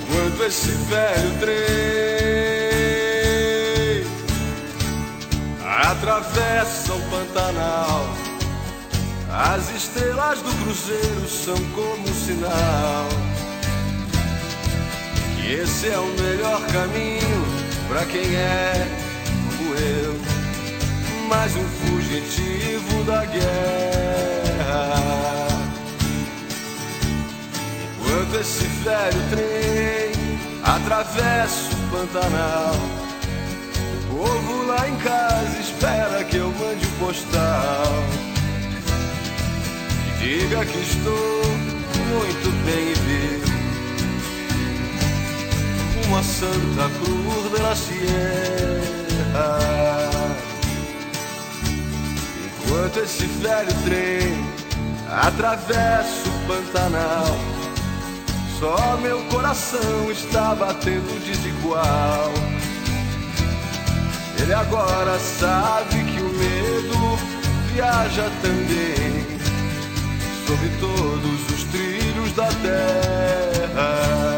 Enquanto esse velho trem atravessa o Pantanal, as estrelas do cruzeiro são como um sinal que esse é o melhor caminho pra quem é como eu, mais um fugitivo da guerra. Enquanto esse velho trem atravessa o Pantanal, o povo lá em casa espera que eu mande um postal que diga que estou muito bem e vivo, uma Santa Cruz de la Sierra. Enquanto esse velho trem atravessa o Pantanal, só meu coração está batendo desigual. Ele agora sabe que o medo viaja também sobre todos os trilhos da terra.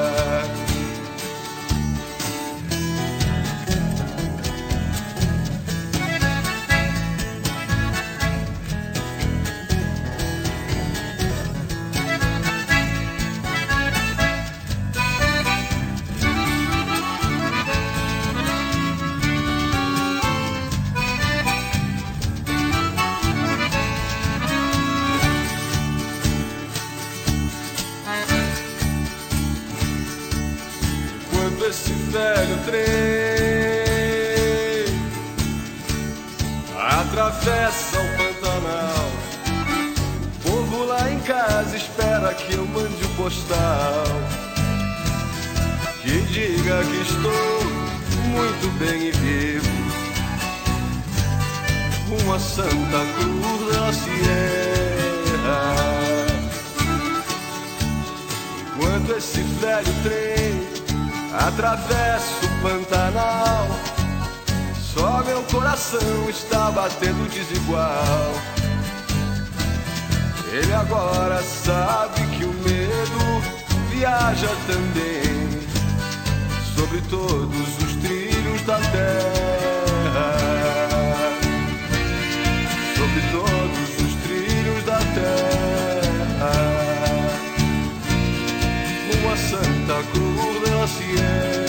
Esse velho trem atravessa o Pantanal, o povo lá em casa espera que eu mande um postal que diga que estou muito bem e vivo, uma Santa Cruz da Sierra. Enquanto esse velho trem atravessa o Pantanal, só meu coração está batendo desigual. Ele agora sabe que o medo viaja também sobre todos os trilhos da terra, sobre todos os trilhos da terra, uma Santa Cruz da Sierra.